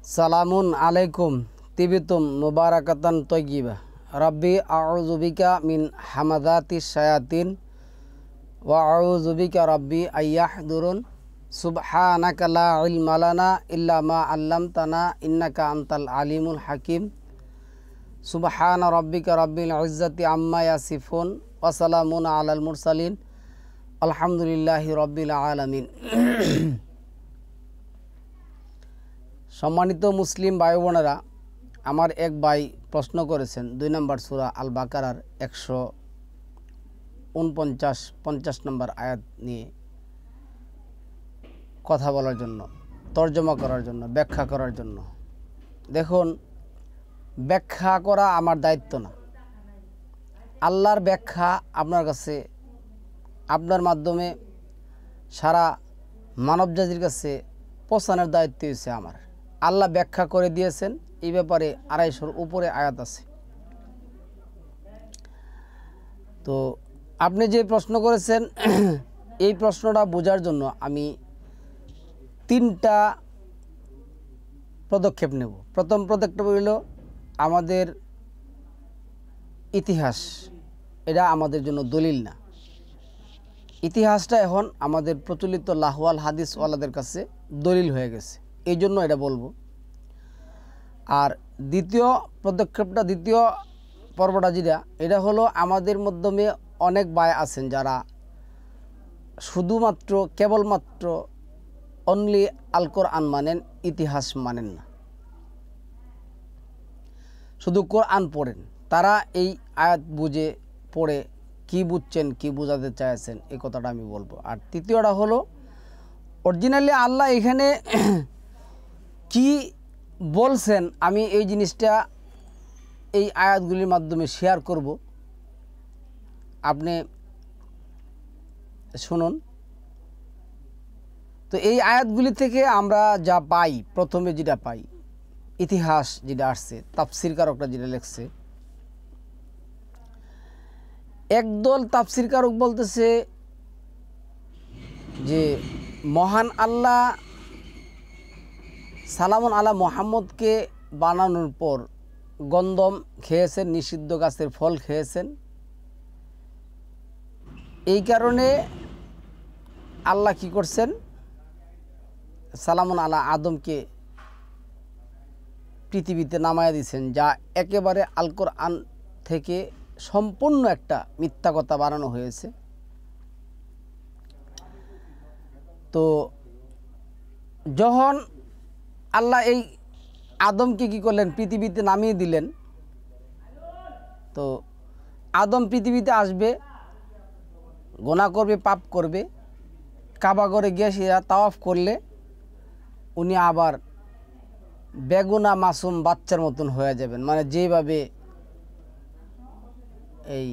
সালামুন আলাইকুম তিবিতুম মুবারাকাতান তয়্যিবা রাব্বি আউযু বিকা মিন হামাযাতিশ শায়াতিন ওয়া আউযু বিকা রাব্বি আইয়াহদুরুন সুবহানাকা লা ইলমা লানা ইল্লা মা আল্লামতানা ইন্নাকা আনতাল আলিমুল হাকিম সুবহানা রাব্বিকা রাব্বিল ইজ্জাতি আম্মা ইয়াসিফুন ওয়া সালামুন আলাল মুরসালিন আলহামদুলিল্লাহি রাব্বিল আলামিন। সম্মানিত মুসলিম ভাই বোনেরা, আমার এক ভাই প্রশ্ন করেছেন 2 নম্বর সূরা আল বাকারার 149 নম্বর আয়াত নিয়ে কথা বলার জন্য, তর্জমা করার জন্য, ব্যাখ্যা করার জন্য। দেখুন, ব্যাখ্যা করা আমার দায়িত্ব না। আল্লাহর ব্যাখ্যা আপনার কাছে, আপনার মাধ্যমে সারা মানবজাতির কাছে পৌঁছানোর দায়িত্ব হচ্ছে আমার। আল্লাহ ব্যাখ্যা করে দিয়েছেন, এই ব্যাপারে 250-র উপরে আয়াত আছে। তো আপনি যে প্রশ্ন করেছেন এই প্রশ্নটা বোঝার জন্য আমি 3টা পদক্ষেপ নেব। প্রথম পদক্ষেপ হইল আমাদের ইতিহাস। এটা আমাদের জন্য দলিল না। ইতিহাসটা এখন আমাদের প্রচলিত লাহওয়াল হাদিসওয়ালাদের কাছে দলিল হয়ে গেছে, এই জন্য এটা বলবো। আর দ্বিতীয় পদক্ষেপটা, দ্বিতীয় পর্বটা যেটা, এটা হলো আমাদের মাধ্যমে অনেক ভাই আছেন যারা শুধুমাত্র কেবলমাত্র অনলি আল কোরআন মানেন, ইতিহাস মানেন না, শুধু কোরআন পড়েন। তারা এই আয়াত বুঝে পড়ে কি বুঝছেন, কি বোঝাতে চাইছেন, এই কথাটা আমি বলবো। আর তৃতীয়টা হলো অরিজিনালি আল্লাহ এখানে কি বলছেন, আমি এই জিনিসটা এই আয়াতগুলির মাধ্যমে শেয়ার করব। আপনি শুনুন। তো এই আয়াতগুলি থেকে আমরা যা পাই, প্রথমে যেটা পাই, ইতিহাস যেটা আসছে, তাফসিরকারকরা যেটা লিখছে, একদল তাফসিরকারক বলতেছে যে মহান আল্লাহ সালামুন আলা মুহাম্মদকে বানানোর পর গন্ধম খেয়েছেন, নিষিদ্ধ গাছের ফল খেয়েছেন। এই কারণে আল্লাহ কি করছেন, সালামুন আলা আদমকে পৃথিবীতে নামায়া দিয়েছেন, যা একেবারে আল কোরআন থেকে সম্পূর্ণ একটা মিথ্যা কথা বানানো হয়েছে। তো যখন আল্লাহ এই আদমকে কি করলেন, পৃথিবীতে নামিয়ে দিলেন, তো আদম পৃথিবীতে আসবে, গুনাহ করবে, পাপ করবে, কাবা ঘরে গিয়ে সেরা তাওয়াফ করলে উনি আবার বেগুনা মাসুম বাচ্চার মতন হয়ে যাবেন। মানে যেভাবে এই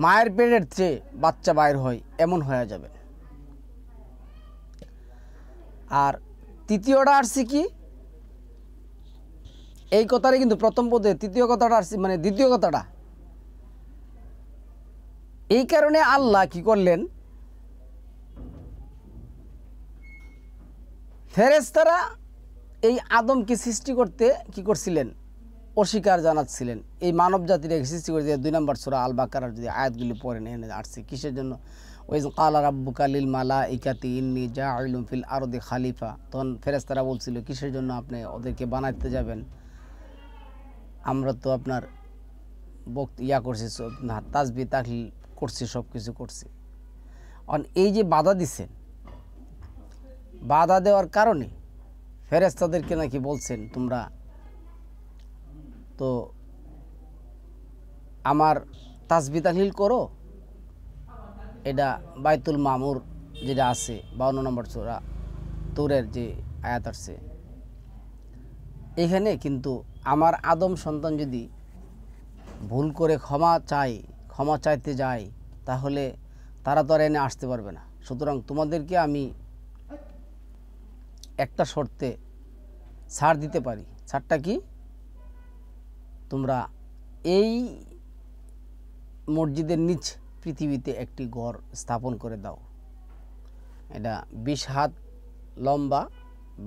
মায়ের পেটের চেয়ে বাচ্চা বাইর হয়, এমন হয়ে যাবে। আর তৃতীয়টা আসছে কি, এই কথাটাই কিন্তু প্রথম পদে, তৃতীয় কথাটা আসছে মানে দ্বিতীয় কথাটা। এই কারণে আল্লাহ কি করলেন, ফেরেশতারা এই আদমকে সৃষ্টি করতে কি করছিলেন, অস্বীকার জানাচ্ছিলেন। এই মানব জাতির সৃষ্টি করে 2 নম্বর সূরা আল বাকারার যদি আয়াতগুলি পড়েন, এনে আসছে কিসের জন্য, ওয়াইজ ক্বালা রাব্বুকা লিল মালাইকাতি ইন্নী জাইলুন ফিল আরদি খলিফা। তখন ফেরেশতারা বলছিল, কিসের জন্য আপনি ওদেরকে বানাইতে যাবেন, আমরা তো আপনার করছি, তাসবিহ তাহলিল করছি, সব কিছু করছি। এই যে বাধা দিচ্ছেন, বাধা দেওয়ার কারণে ফেরেশতাদেরকে নাকি বলছেন, তোমরা তো আমার তাসবিহ তাহলিল করো। এটা বাইতুল মামুর যেটা আছে 52 নম্বর সূরা তুরের যে আয়াত আছে, এখানে কিন্তু আমার আদম সন্তান যদি ভুল করে ক্ষমা চাইতে যায়, তাহলে তারা তো আর এনে আসতে পারবে না। সুতরাং তোমাদেরকে আমি একটা শর্তে ছাড় দিতে পারি। ছাড়টা কি, তোমরা এই মসজিদের নিচ পৃথিবীতে একটি ঘর স্থাপন করে দাও। এটা 20 হাত লম্বা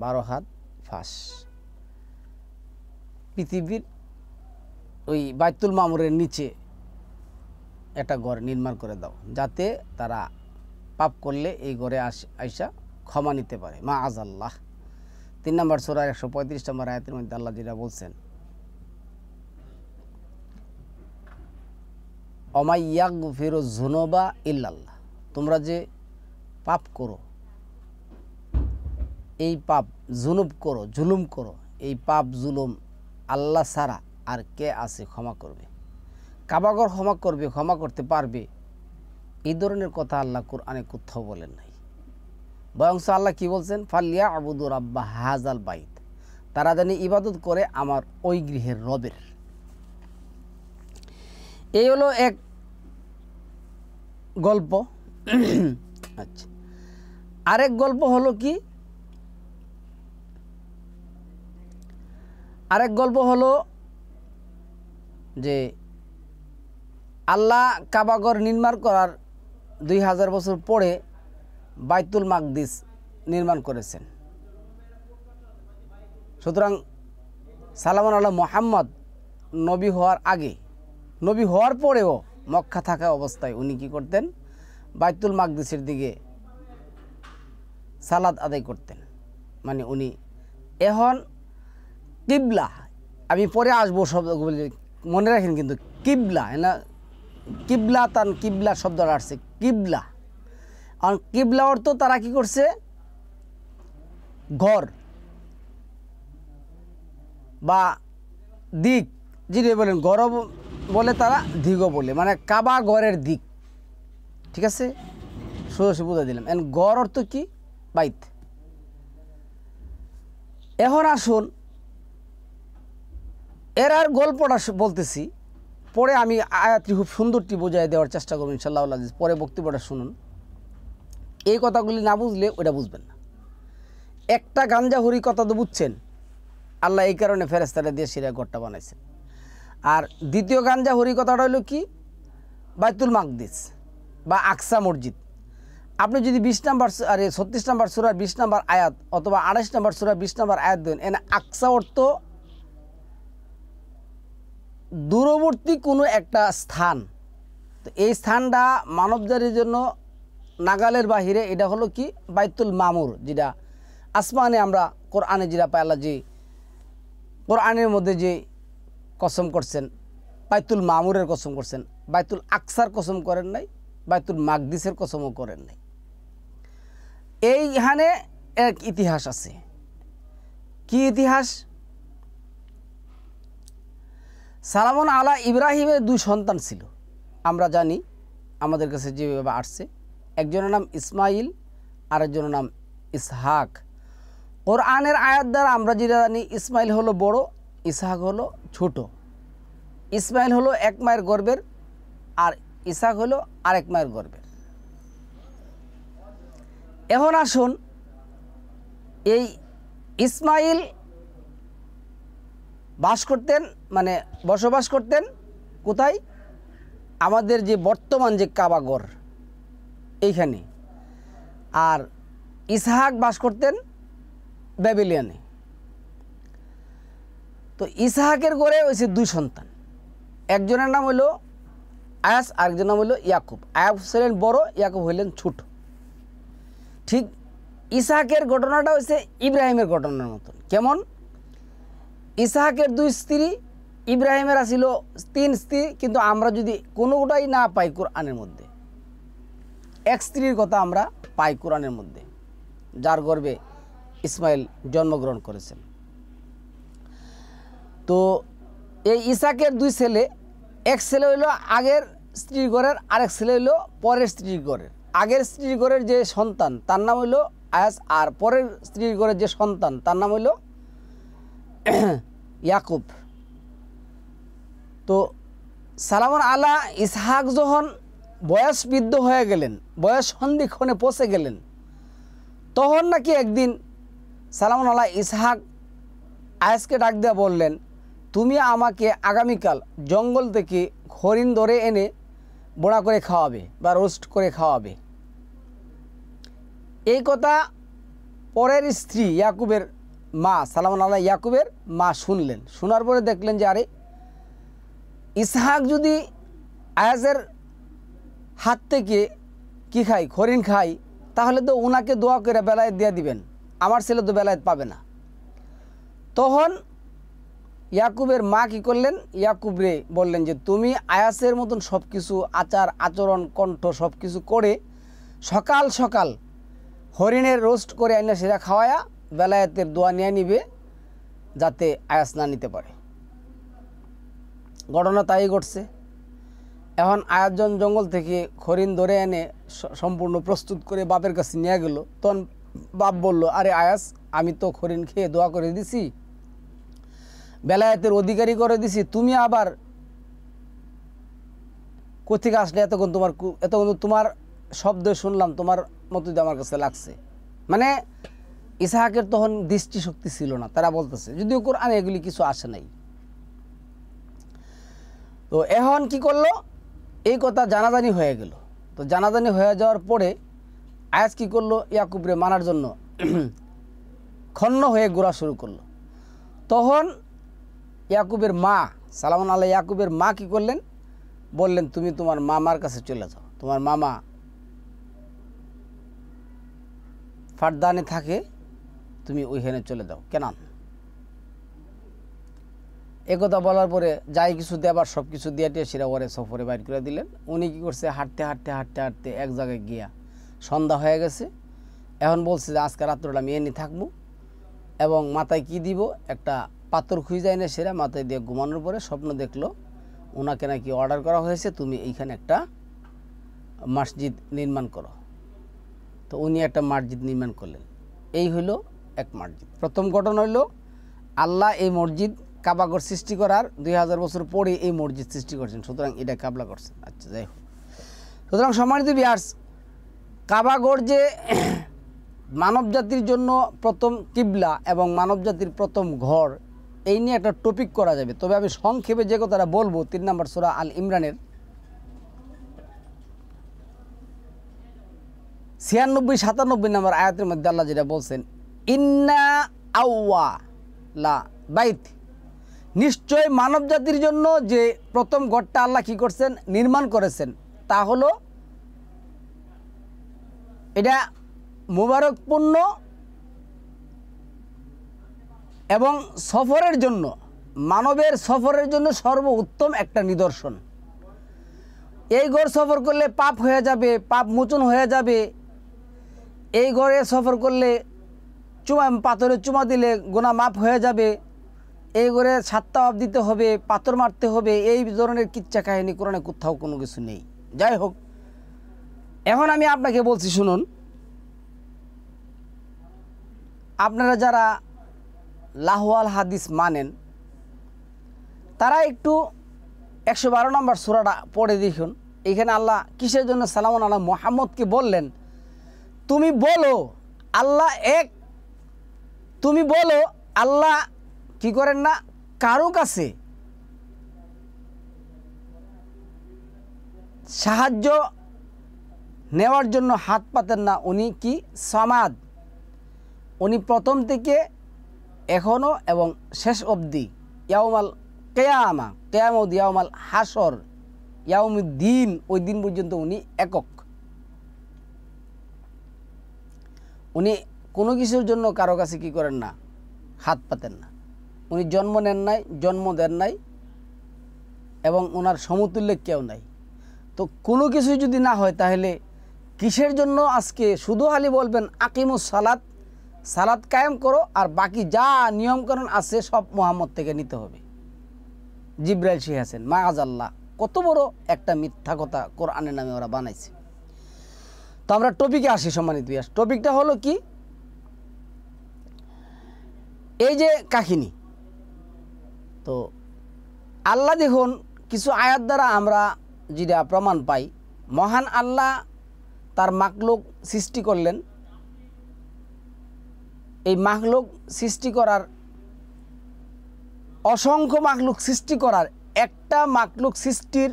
12 হাত ফাঁস। পৃথিবীর ওই বাইতুল মামুরের নিচে একটা ঘর নির্মাণ করে দাও, যাতে তারা পাপ করলে এই ঘরে আইসা ক্ষমা নিতে পারে। মা আজাল্লাহ। 3 নম্বর সূরা 135 নম্বর আয়াতের মধ্যে আল্লাহ যেটা বলছেন, অমাইয়াগফিরু যুনুবা ইল্লাল্লাহ, তোমরা যে পাপ করো, এই পাপ জুনুব করো, জুলুম করো, এই পাপ জুলুম আল্লাহ ছাড়া আর কে আছে ক্ষমা করবে? কাবাগর ক্ষমা করবে, ক্ষমা করতে পারবে, এই ধরনের কথা আল্লাহ কোরআনে কোথাও বলেন নাই। বরং আল্লাহ কি বলছেন, ফালিয়া আবুদু রাব্বা হাজাল বাইত, তারা জানি ইবাদত করে আমার ওই গৃহের রবের। এই হলো এক গল্প। আচ্ছা, আরেক গল্প হলো কি, আরেক গল্প হলো যে আল্লাহ কাবাগর নির্মাণ করার 2000 বছর পরে বাইতুল মাকদিস নির্মাণ করেছেন। সুতরাং সালামান আল্লাহ মুহাম্মদ নবী হওয়ার আগে, নবী হওয়ার পরেও মক্কা থাকা অবস্থায় উনি কি করতেন, বাইতুল মাকদিসের দিকে সালাত আদায় করতেন। মানে উনি এখন কিবলা, আমি পরে আসবো শব্দগুলি মনে রাখেন, কিন্তু কিবলা না, কিবলা তান কিবলা শব্দটা আসছে কিবলা। আর কিবলা অর্থ তারা কি করছে, ঘর বা দিক, যিনি বলেন ঘর বলে তারা দিগও বলে, মানে কাবা ঘরের দিক। ঠিক আছে, সোজা বুঝাই দিলাম। এন ঘর অর্থ কি, বাইত। এখন আসুন এর আর গল্পটা বলতেছি, পরে আমি আয়াতটি খুব সুন্দরটি বোঝাই দেওয়ার চেষ্টা করব ইনশাআল্লাহ আজিজ। পরে বক্তব্যটা শুনুন। এই কথাগুলি না বুঝলে ওটা বুঝবেন না। একটা গাঞ্জাহুরি কথা তো বুঝছেন, আল্লাহ এই কারণে ফেরেশতারা দিয়ে সিরা ঘরটা বানাইছেন। আর দ্বিতীয় গাঞ্জাহুরি কথাটা হলো কি, বাইতুল মাকদিস বা আকসা মসজিদ। আপনি যদি 36 নম্বর সূরার 20 নম্বর আয়াত অথবা 28 নম্বর সূরার 20 নম্বর আয়াত দেন, এনে আকসা অর্থ দূরবর্তী কোনো একটা স্থান। তো এই স্থানটা মানবজাতির জন্য নাগালের বাহিরে। এটা হলো কি, বাইতুল মামুর, যেটা আসমানে আমরা কোরআনে যেটা পাই, আল্লাহ যে কোরআনের মধ্যে যে কসম করছেন, বাইতুল মামুরের কসম করছেন, বাইতুল আকসার কসম করেন নাই, বাইতুল মাকদিসের কসমও করেন নাই। এইখানে এক ইতিহাস আছে। কি ইতিহাস? সালামন আলা ইব্রাহিমের 2 সন্তান ছিল, আমরা জানি, আমাদের কাছে যেভাবে আসছে। একজনের নাম ইসমাইল, আরেকজনের নাম ইসহাক। কোরআনের আয়াত দ্বারা আমরা যেটা জানি, ইসমাইল হলো বড়, ইসহাক হলো ছোট। ইসমাইল হলো 1 মায়ের গর্ভের, আর ইসহাক হলো আরেক মায়ের গর্ভের। এখন আসুন, এই ইসমাইল বাস করতেন, মানে বসবাস করতেন কোথায়, আমাদের যে বর্তমান যে কাবাগর এইখানে। আর ইসহাক বাস করতেন ব্যাবিলিয়ানে। তো ইসহাকের ঘরে হয়েছে 2 সন্তান, একজনের নাম হলো আয়াস, আরেকজনের নাম হলো ইয়াকুব। আয়াস ছিলেন বড়, ইয়াকুব হইলেন ছোট। ঠিক ইসহাকের ঘটনাটা হয়েছে ইব্রাহিমের ঘটনার মতন। কেমন? ইসহাকের 2 স্ত্রী, ইব্রাহিমের ছিল 3 স্ত্রী, কিন্তু আমরা যদি কোনোটাই না পাই কোরআনের মধ্যে, 1 স্ত্রীর কথা আমরা পাই কোরআনের মধ্যে, যার গর্ভে ইসমাইল জন্মগ্রহণ করেছেন। তো এই ইসহাকের 2 ছেলে, এক ছেলে হইল আগের স্ত্রীর ঘরের, আরেক ছেলে হইল পরের স্ত্রীর ঘরের। আগের স্ত্রীর ঘরের যে সন্তান তার নাম হইল আয়াস, আর পরের স্ত্রীর ঘরের যে সন্তান তার নাম হইল ইয়াকুব। তো সালামন আলা ইসহাক যখন বয়স বৃদ্ধ হয়ে গেলেন, বয়স সন্ধিক্ষণে পৌঁছে গেলেন, তখন নাকি একদিন সালামন আলা ইসহাক আয়াসকে ডাক দেওয়া বললেন, তুমি আমাকে আগামীকাল জঙ্গল থেকে হরিণ ধরে এনে বোনা করে খাওয়াবে বা রোস্ট করে খাওয়াবে। এই কথা পরের স্ত্রী ইয়াকুবের মা সালামুন আলাইহা ইয়াকুবের মা শুনলেন, শোনার পরে দেখলেন যে আরে ইসহাক যদি আয়াজের হাত থেকে কি খাই, হরিণ খাই, তাহলে তো ওনাকে দোয়া করে বেলায়েত দিয়ে দিবেন, আমার ছেলে তো বেলায়েত পাবে না। তখন ইয়াকুবের মা কি করলেন, ইয়াকুবরে বললেন যে তুমি আয়াসের মতন সব কিছু আচার আচরণ কণ্ঠ সব কিছু করে সকাল সকাল হরিণের রোস্ট করে আইনা সেটা খাওয়ায়া বেলায়েতের দোয়া নিয়ে নিবে, যাতে আয়াস না নিতে পারে। ঘটনা তাই ঘটছে। এখন আয়াতজন জঙ্গল থেকে হরিণ ধরে এনে সম্পূর্ণ প্রস্তুত করে বাপের কাছে নিয়ে গেল। তখন বাপ বলল, আরে আয়াস, আমি তো হরিণ খেয়ে দোয়া করে দিছি, বেলায়েতের অধিকারী করে দিছি, তুমি আবার কোথেকে আসলে? এতক্ষণ তোমার শব্দ শুনলাম, তোমার মতো আমার কাছে লাগছে। মানে ইসহাকের তখন দৃষ্টিশক্তি ছিল না, তারা বলতেছে, যদিও কোরআনে এগুলি কিছু আসে নাই। তো এখন কি করলো, এই কথা জানাজানি হয়ে গেল। তো জানাজানি হয়ে যাওয়ার পরে আয়াস কি করলো, ইয়াকুবরে মানার জন্য খন্ন হয়ে ঘোরা শুরু করলো। তখন ইয়াকুবের মা সালামুন আলাইহা ইয়াকুবের মা কি করলেন, বললেন তুমি তোমার মামার কাছে চলে যাও, তোমার মামা ফারদানে থাকে, তুমি ওইখানে চলে যাও কেনান। একথা বলার পরে যাই কিছু দেবার সব কিছু দিয়ে টিয়ে সেরা ওরে সফরে বাইর করে দিলেন। উনি কী করছে, হাঁটতে হাঁটতে হাঁটতে হাঁটতে এক জায়গায় গিয়া সন্ধ্যা হয়ে গেছে। এখন বলছে যে আজকে রাত্রটা আমি এনে থাকবো, এবং মাথায় কি দিব, একটা পাথর খুঁজে এনে সেরা মাথায় দিয়ে ঘুমানোর পরে স্বপ্ন দেখলো ওনাকে নাকি অর্ডার করা হয়েছে তুমি এইখানে একটা মসজিদ নির্মাণ করো। তো উনি একটা মসজিদ নির্মাণ করলেন। এই হইল এক মসজিদ। প্রথম ঘটনা হইল আল্লাহ এই মসজিদ কাবাগর সৃষ্টি করার 2000 বছর পরে এই মসজিদ সৃষ্টি করছেন, সুতরাং এটা কাবলা করছেন। আচ্ছা, যাই হোক, সুতরাং সম্মানিত ভিউয়ার্স, কাবাগর যে মানব জাতির জন্য প্রথম কিবলা এবং মানব জাতির প্রথম ঘর, এই নিয়ে একটা টপিক করা যাবে। তবে আমি সংক্ষেপে যে কথাটা বলবো, 3 নম্বর সূরা আল ইমরানের 96-97 নম্বর আয়াতের মধ্যে আল্লাহ যেটা বলছেন, ইন্না আউওয়ালা বাইত, নিশ্চয় মানব জাতির জন্য যে প্রথম ঘরটা আল্লাহ কি করছেন, নির্মাণ করেছেন, তা হলো এটা মুবারকপূর্ণ এবং সফরের জন্য, মানবের সফরের জন্য সর্বোত্তম একটা নিদর্শন। এই ঘর সফর করলে পাপ হয়ে যাবে, পাপ মোচন হয়ে যাবে। এই ঘরে সফর করলে পাথরে চুমা দিলে গুনাহ মাফ হয়ে যাবে। এই ঘরে 7 তাওয়াব দিতে হবে, পাথর মারতে হবে, এই ধরনের কিচ্ছা কাহিনী কোরআনে কোথাও কোনো কিছু নেই। যাই হোক, এখন আমি আপনাকে বলছি শুনুন, আপনারা যারা লাহওয়াল হাদিস মানেন তারা একটু 112 নম্বর সূরাটা পড়ে দেখুন। এখানে আল্লাহ কিসের জন্য সালামুন আলা মুহাম্মদকে বললেন, তুমি বলো আল্লাহ এক, তুমি বলো আল্লাহ কি করেন না, কারো কাছে সাহায্য নেওয়ার জন্য হাত পাতেন না। উনি কি সামাদ, উনি প্রথম থেকে এখনও এবং শেষ অবধি, ইয়াউমাল কেয়ামা, কেয়ামত ইয়াউমাল হাসর, ইয়াউমুদ্দিন, ওই দিন পর্যন্ত উনি একক। উনি কোনো কিছুর জন্য কারো কাছে কি করেন না, হাত পাতেন না। উনি জন্ম নেন নাই, জন্ম দেন নাই, এবং ওনার সমতুল্য কেউ নাই। তো কোনো কিছু যদি না হয় তাহলে কিসের জন্য আজকে শুধু খালি বলবেন আকিমুস সালাত, সালাত কায়েম করো, আর বাকি যা নিয়মকানুন আছে সব মুহাম্মদ থেকে নিতে হবে। জিব্রাইল শিখাছেন, মাআযাল্লাহ, কত বড় একটা মিথ্যা কথা কোরআনের নামে ওরা বানাইছে। তো আমরা টপিকে আসি সম্মানিত ভিউয়ার্স। টপিকটা হলো কি, এই যে কাহিনী। তো আল্লাহ দেখুন কিছু আয়াত দ্বারা আমরা যেটা প্রমাণ পাই, মহান আল্লাহ তার মাখলুক সৃষ্টি করলেন। এই মাখলুক সৃষ্টি করার, অসংখ্য মাখলুক সৃষ্টি করার একটা মাখলুক সৃষ্টির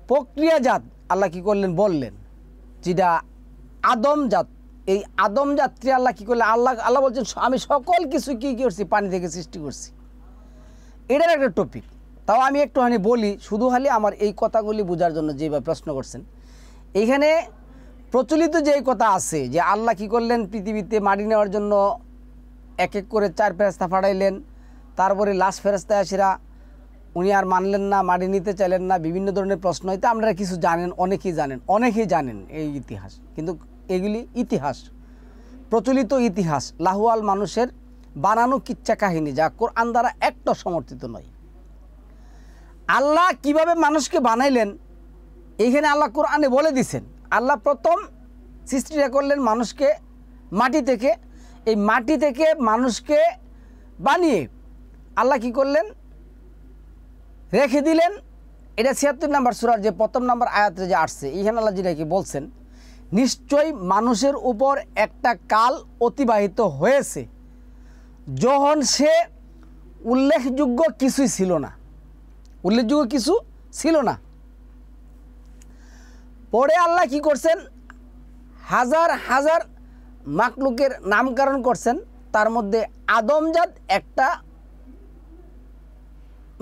প্রক্রিয়াজাত আল্লাহ কি করলেন বললেন, যেটা আদম জাত, এই আদম যাত্রী আল্লাহ কী করলে, আল্লাহ বলছেন আমি সকল কিছু কী করছি, পানি থেকে সৃষ্টি করছি। এটার একটা টপিক। তাও আমি একটুখানি বলি শুধু খালি আমার এই কথাগুলি বোঝার জন্য, যেভাবে প্রশ্ন করছেন। এইখানে প্রচলিত যে কথা আছে যে আল্লাহ কী করলেন, পৃথিবীতে মাটি নেওয়ার জন্য এক এক করে 4 ফেরেশতা পাঠাইলেন, তারপরে লাস্ট ফেরেশতা আসিরা উনি আর মানলেন না, মাটি নিতে চাইলেন না, বিভিন্ন ধরনের প্রশ্ন হইতে আপনারা কিছু জানেন, অনেকেই জানেন এই ইতিহাস। কিন্তু এগুলি ইতিহাস, প্রচলিত ইতিহাস, লাহুয়াল মানুষের বানানো কিচ্ছা কাহিনী, যা কোরআন দ্বারা একটা সমর্থিত নয়। আল্লাহ কিভাবে মানুষকে বানাইলেন এইখানে আল্লাহ কোরআনে বলে দিছেন। আল্লাহ প্রথম সৃষ্টিটা করলেন মানুষকে মাটি থেকে। এই মাটি থেকে মানুষকে বানিয়ে আল্লাহ কি করলেন, রেখে দিলেন। এটা 76 নম্বর সূরার যে প্রথম নম্বর আয়াতে যে আসছে, এইখানে আল্লাহ যেটা কি বলছেন, নিশ্চয়ই মানুষের উপর একটা কাল অতিবাহিত হয়েছে যখন সে উল্লেখযোগ্য কিছুই ছিল না, উল্লেখযোগ্য কিছু ছিল না। পরে আল্লাহ কি করছেন, হাজার হাজার মাকলুকের নামকরণ করছেন। তার মধ্যে আদমজাত একটা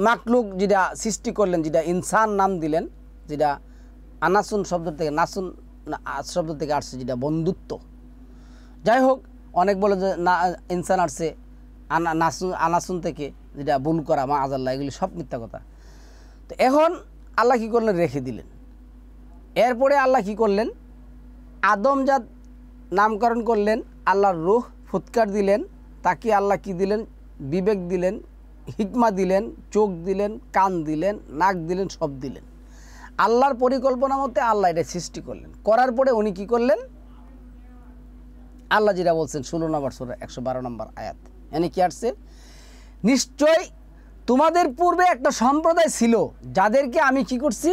মাকলুক যেটা সৃষ্টি করলেন, যেটা ইনসান নাম দিলেন, যেটা আনাসুন শব্দ থেকে নাসুন শব্দ থেকে আসছে, যেটা বন্ধুত্ব। যাই হোক, অনেক বলে যে না ইনসান আসছে আনাসুন থেকে, যেটা ভুল করা, মা আজাল্লাহ, এগুলি সব মিথ্যা কথা। তো এখন আল্লাহ কী করলেন, রেখে দিলেন। এরপরে আল্লাহ কি করলেন, আদমজাত নামকরণ করলেন, আল্লাহর রূহ ফুৎকার দিলেন, তাকে আল্লাহ কি দিলেন, বিবেক দিলেন, হিকমা দিলেন, চোখ দিলেন, কান দিলেন, নাক দিলেন, সব দিলেন। আল্লাহর পরিকল্পনা মতে আল্লাহ এটা সৃষ্টি করলেন। করার পরে উনি কি করলেন, আল্লাহ যেটা বলছেন 16 নম্বর সূরা 112 নম্বর আয়াত, এনে কি আসছে, নিশ্চয় তোমাদের পূর্বে একটা সম্প্রদায় ছিল যাদেরকে আমি কি করছি,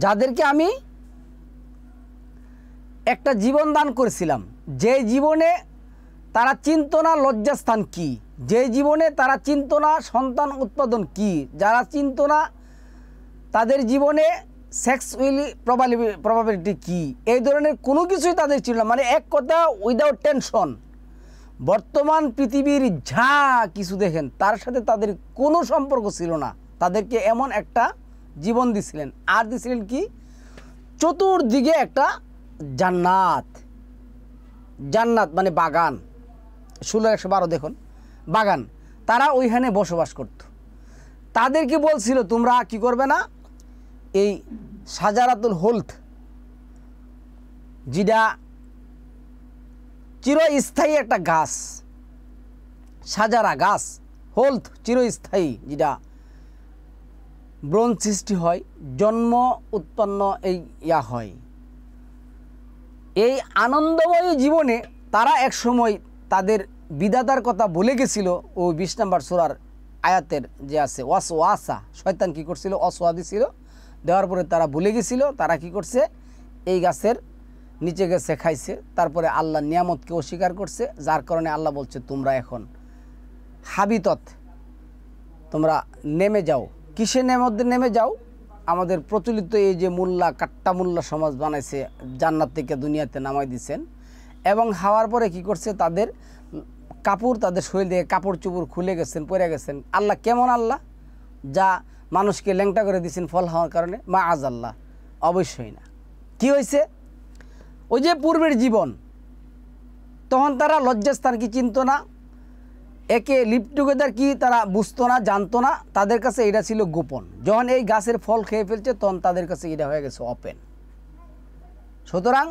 যাদেরকে আমি একটা জীবন দান করেছিলাম, যে জীবনে তারা চিনত না লজ্জাস্থান কি, যে জীবনে তারা চিনত না সন্তান উৎপাদন কি, যারা চিনত না তাদের জীবনে সেক্সুয়ালি প্রবাবিলিটি কি, এই ধরনের কোনো কিছুই তাদের ছিল না। মানে এক কথা উইদাউট টেনশন। বর্তমান পৃথিবীর যা কিছু দেখেন তার সাথে তাদের কোনো সম্পর্ক ছিল না। তাদেরকে এমন একটা জীবন দিছিলেন, আর দিছিলেন কি, চতুর্দিকে একটা জান্নাত। জান্নাত মানে বাগান, 16:112 দেখুন, বাগান। তারা ওইখানে বসবাস করত। তাদেরকে বলছিল তোমরা কি করবে না, এই সাজারাতুল হোলথ, যেটা চিরস্থায়ী একটা গাছ, সাজারা গাছ, হোলথ চিরস্থায়ী, যেটা ব্রণ সৃষ্টি হয়, জন্ম উৎপন্ন এই হয়, এই আনন্দময়ী জীবনে তারা একসময় তাদের বিধাতার কথা বলে গেছিল। ওই 20 নম্বর সূরার আয়াতের যে আছে, ওয়াসওয়াসা, শয়তান কি করছিল, ওয়াসওয়া দিছিল, দেওয়ার পরে তারা ভুলে গেছিল। তারা কি করছে, এই গাছের নিচে গেছে, খাইছে, তারপরে আল্লাহ নিয়ামতকে অস্বীকার করছে। যার কারণে আল্লাহ বলছে তোমরা এখন হাবিতত, তোমরা নেমে যাও। কিসের মধ্যে নেমে যাও, আমাদের প্রচলিত এই যে মোল্লা, কাট্টা মোল্লা সমাজ বানাইছে, জান্নাত থেকে দুনিয়াতে নামাই দিচ্ছেন। এবং হাওয়ার পরে কি করছে, তাদের কাপড়, তাদের শরীর থেকে কাপড় চুপড় খুলে গেছেন, পরে গেছেন। আল্লাহ কেমন আল্লাহ, যা মানুষকে ল্যাংটা করে দিয়েছেন ফল হওয়ার কারণে? মা আজ আল্লাহ, অবশ্যই না। কি হয়েছে, ওই যে পূর্বের জীবন, তখন তারা লজ্জাস্থান কি চিনত না, একে লিভ টুগেদার কি তারা বুঝতো না, জানতো না। তাদের কাছে এটা ছিল গোপন। যখন এই গাছের ফল খেয়ে ফেলছে তখন তাদের কাছে এটা হয়ে গেছে ওপেন। সুতরাং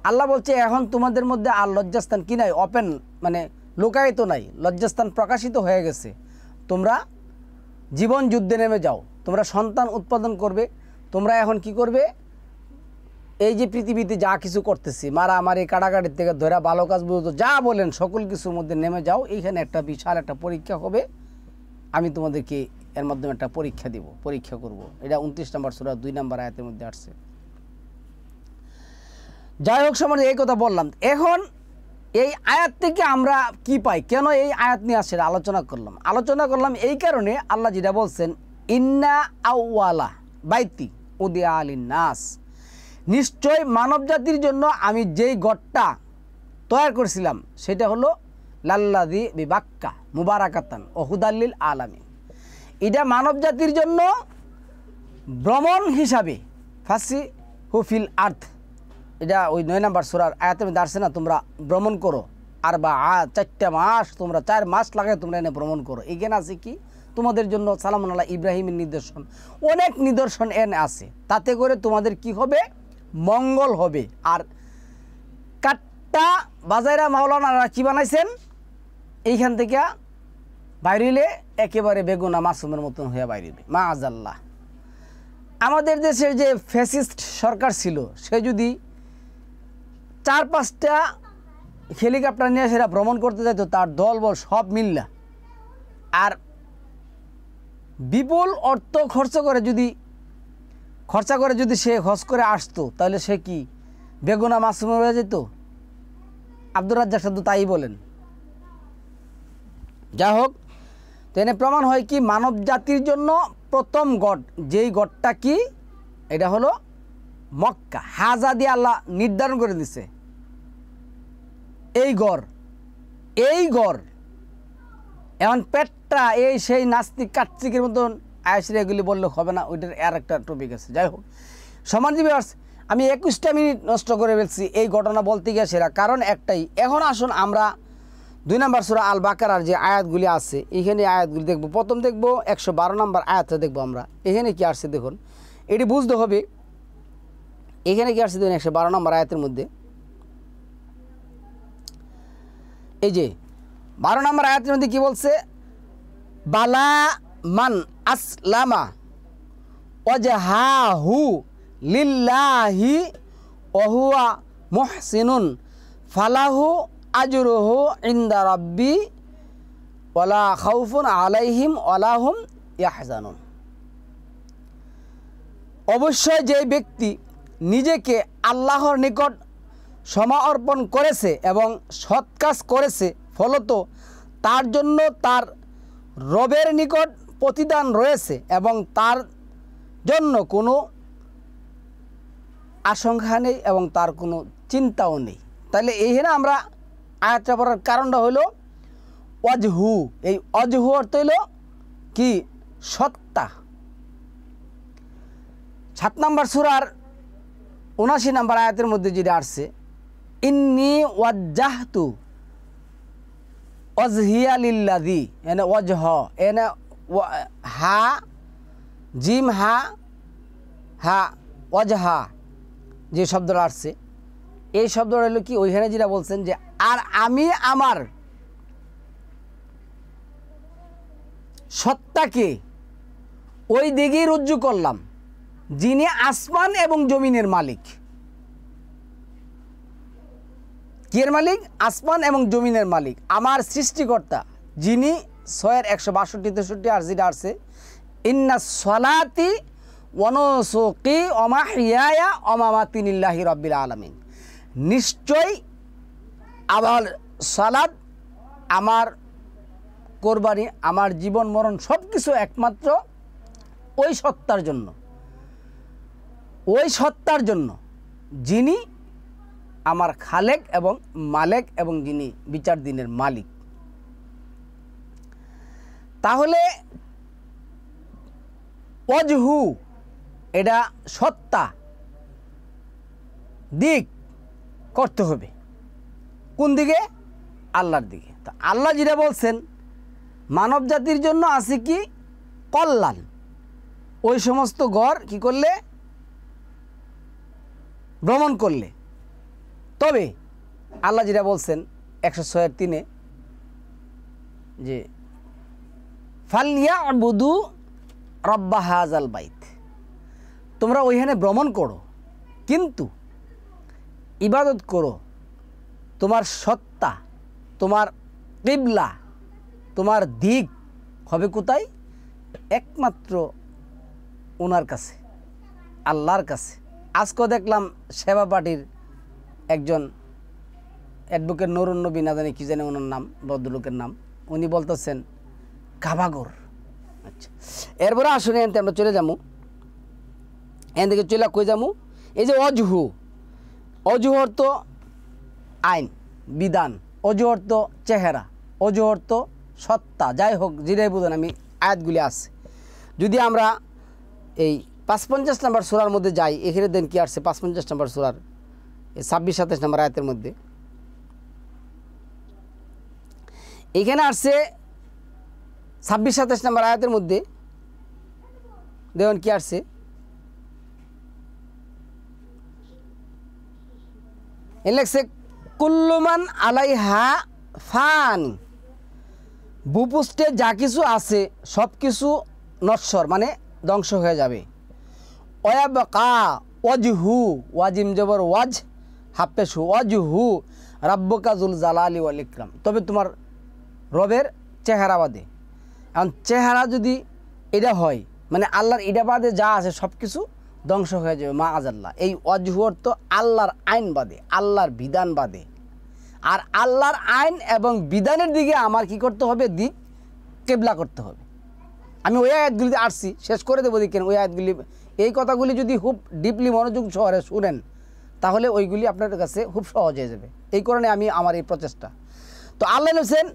আল্লাহ বলছে এখন তোমাদের মধ্যে আর লজ্জাস্থান কি নাই, ওপেন মানে লুকায়িত নাই, লজ্জাস্থান প্রকাশিত হয়ে গেছে। তোমরা জীবন যুদ্ধে নেমে যাও, তোমরা সন্তান উৎপাদন করবে। তোমরা এখন কি করবে, এই যে পৃথিবীতে যা কিছু করতেছি, মারামারি, কাটাকাটির থেকে ধরা, ভালো কাজ বুঝতো, যা বলেন সকল কিছুর মধ্যে নেমে যাও। এইখানে একটা বিশাল একটা পরীক্ষা হবে, আমি তোমাদেরকে এর মাধ্যমে একটা পরীক্ষা দিব, পরীক্ষা করব। এটা 29 নম্বর সূরা 2 নম্বর আয়াতের মধ্যে আসছে। যাই হোক, সমাজে এই কথা বললাম। এখন এই আয়াত থেকে আমরা কি পাই, কেন এই আয়াত নিয়ে আসছে আলোচনা করলাম এই কারণে, আল্লাহ যেটা বলছেন, ইন্না আউওয়ালা বাইতি উদিয়া লিন নাস, নিশ্চয় মানব জাতির জন্য আমি যেই গড়টা তৈরি করেছিলাম সেটা হলো লাল্লাযী বিবাক্কা মুবারাকাতান ও হুদাল্লিল আলামিন। এটা মানব জাতির জন্য ভ্রমণ হিসাবে ফাসি হুফিল আর্থ, এটা ওই 9 নম্বর সূরার আয়াতে মধ্যে আসছে না, তোমরা ভ্রমণ করো আর বা 4টা মাস, তোমরা 4 মাস লাগে তোমরা এনে ভ্রমণ করো। এখানে আছে কি তোমাদের জন্য সালামুন আলা ইব্রাহিমের নিদর্শন, অনেক নিদর্শন এনে আছে, তাতে করে তোমাদের কি হবে, মঙ্গল হবে। আর কাট্টা বাজাইরা মাওলানারা কি বানাইছেন, এইখান থেকে বাইরিলে একেবারে বেগুনা মাসুমের মতন হয়ে বাইরিবে মাআযাল্লাহ। আমাদের দেশের যে ফ্যাসিস্ট সরকার ছিল সে যদি 4-5টা হেলিকপ্টার নিয়ে সেটা ভ্রমণ করতে যাইতো, তার দলবল সব মিল্লা, আর বিপুল অর্থ খরচা করে যদি সে হজ করে আসতো, তাহলে সে কি বেগুনা মাসুম হয়ে যেত? আব্দুর রাজ্জাক সাহেব তাই বলেন। যা হোক, তো এনে প্রমাণ হয় কি মানব জাতির জন্য প্রথম গড়, যেই গড়টা কি, এটা হলো মক্কা। হাজা দিয়ে আল্লাহ নির্ধারণ করে দিছে এই গড়। এখন পেটটা এই সেই নাস্তিক কার্তিকের মতন আয়সির এগুলি বললে হবে না, ওইটার আর একটা টপিক আছে। যাই হোক, সমাজজীবী আমি 21টা মিনিট নষ্ট করে ফেলছি এই ঘটনা বলতে গিয়ে সেরা কারণ একটাই। এখন আসুন আমরা 2 নম্বর সূরা আল বাকারার যে আয়াতগুলি আছে এইখানে আয়াতগুলি দেখব। প্রথম দেখব 112 নম্বর আয়াতটা দেখব আমরা। এখানে কি আসছে দেখুন, এটি বুঝতে হবে। এখানে কি আসছে দেখুন 112 নম্বর আয়াতের মধ্যে, এই যে 12 নম্বর আয়াতের মধ্যে কি বলছে, বালা মান আসলামা ওয়াজহাহু লিল্লাহি ওয়া হুয়া মুহসিনুন ফালাহু আজরুহু ইনদা রাব্বি ওয়ালা খাউফুন আলাইহিম ওয়ালা হুম ইয়াহজানুন। অবশ্যই যে ব্যক্তি নিজেকে আল্লাহর নিকট সমর্পণ করেছে এবং সৎ কাজ করেছে, ফলত তার জন্য তার রবের নিকট প্রতিদান রয়েছে এবং তার জন্য কোনো আশঙ্কা নেই এবং তার কোনো চিন্তাও নেই। তাহলে এইখানে আমরা আয়াতটা পড়ার কারণটা হলো ওয়াজহু। এই ওয়াজহু অর্থ হইল কি, সত্তা। 7 নম্বর সূরার 79 নম্বর আয়াতের মধ্যে যেটা আসছে, ইন্নী ওয়াজ্জাহতু ওয়াজহিয়া লিল্লাযী, এনে ওয়াজহ, এনে হা জিম হা ওয়াজহা যে শব্দটা আসছে, এই শব্দটা হলো কি, ওইখানে যেটা বলছেন যে আর আমি আমার সত্তাকে ওই দিকেই রুজু করলাম যিনি আসমান এবং জমিনের মালিক। কিয়ের মালিক? আসমান এবং জমিনের মালিক, আমার সৃষ্টিকর্তা, যিনি 6-162-63 আর যেটা আসছে, ইন্না সলাতি ওয়া নুসুকি ওয়া মাহইয়ায়া ওয়া মামাতি লিল্লাহি রাব্বিল আলামিন। নিশ্চয় আমার সালাত, আমার কোরবানি, আমার জীবন মরণ সব কিছু একমাত্র ওই সত্তার জন্য যিনি আমার খালেক এবং মালেক এবং যিনি বিচার দিনের মালিক। তাহলে ওয়াজহু এটা সত্তা দিক করতে হবে কোন দিকে? আল্লাহর দিকে। তা আল্লাহ যেটা বলছেন মানব জাতির জন্য আছে কি কল্যাণ, ওই সমস্ত ঘর কি করলে, ভ্রমণ করলে। তবে আল্লাহ যেটা বলছেন 106-3 যে ফালইয়াবুদু রাব্বা হাযাল বাইত, তোমরা ওইখানে ভ্রমণ করো কিন্তু ইবাদত করো, তোমার সত্তা, তোমার কিবলা, তোমার দিক হবে কোথায়? একমাত্র ওনার কাছে, আল্লাহর কাছে। আজকেও দেখলাম সেবা পার্টির একজন অ্যাডভোকেট নুরুন নবী, না জানি কি জানে ওনার নাম, ভদ্রলোকের নাম, উনি বলতেছেন কাবাগর। আচ্ছা, এরপরে আসুন এনতে আমরা চলে যাবো, এন থেকে চলে কই যাবো, এই যে অজহু, অজহু অর্থ আইন বিধান, অজু অর্থ চেহারা, অজু অর্থ সত্তা, যাই হোক যেটাই বুঝেন আমি আয়াতগুলি আছে। যদি আমরা এই 55 নম্বর সূরার মধ্যে যাই, এখানে দেন কি আসছে 55 নম্বর সূরার 26-27 নম্বর আয়াতের মধ্যে, এখানে আসছে 26-27 নম্বর আয়াতের মধ্যে দেখুন কি আসছে, এ লেখছে কুল্লুমান আলাইহা ফান, ভূপৃষ্ঠে যা কিছু আছে সব কিছু নশ্বর মানে ধ্বংস হয়ে যাবে। ওয়াবকা ওয়াজহু, ওয়াজিম জবর ওয়াজ হাফেশু, ওয়াজহু রাব্বুকা যুল জালালি ওয়াল ইকরাম, তবে তোমার রবের চেহারা বাদে। এখন চেহারা যদি এটা হয় মানে আল্লাহর এটা বাদে যা আছে সব কিছু ধ্বংস হয়ে যাবে মা আজাল্লাহ। এই ওয়াজহু অর্থ আল্লাহর আইন বাদে, আল্লাহর বিধান বাদে। আর আল্লাহর আইন এবং বিধানের দিকে আমার কি করতে হবে, দিক কেবলা করতে হবে। আমি ওই আয়াতগুলিতে আসছি, শেষ করে দেবো দেখেন ওই আয়াতগুলি, এই কথাগুলি যদি খুব ডিপলি মনোযোগ সহকারে শুনেন তাহলে ওইগুলি আপনার কাছে খুব সহজ হয়ে যাবে। এই কারণে আমি আমার এই প্রচেষ্টা। তো আল্লাহ বলছেন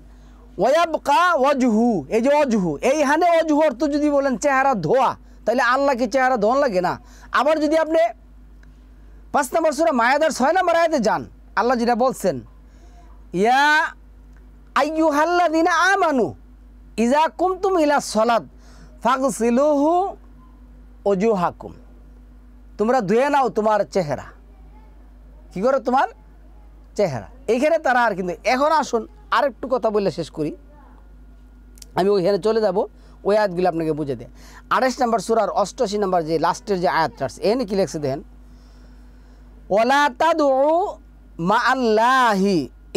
ওয়াবকা ওয়াজহু, এই যে অজহু, এইখানে অজহু অর্থ যদি বলেন চেহারা ধোয়া, তাহলে আল্লাহকে চেহারা ধোয়া লাগে না। আবার যদি আপনি 5 নম্বর সূরা মায়াদার 6 নম্বর আয়াতে যান, আল্লাহ যেটা বলছেন ইয়া আইয়ুহাল্লাযিনা আমানু ইযা কুমতুম ইলা সলাত ফাগসিলুহু ওজুহাকুম, তোমরা ধুয়ে নাও তোমার চেহারা, কি করে তোমার চেহারা। এইখানে তারা আর কিন্তু এখন আসুন আরেকটু কথা বললে শেষ করি, আমি ওইখানে চলে যাব, ওই আয়াতগুলো আপনাকে বুঝে দেয়। 28 নম্বর সূরার 88 নম্বর যে লাস্টের যে আয়াতটা আছে, এখানে কি লেখছে দেখেন, ওয়ালা তাদউ মাআল্লাহি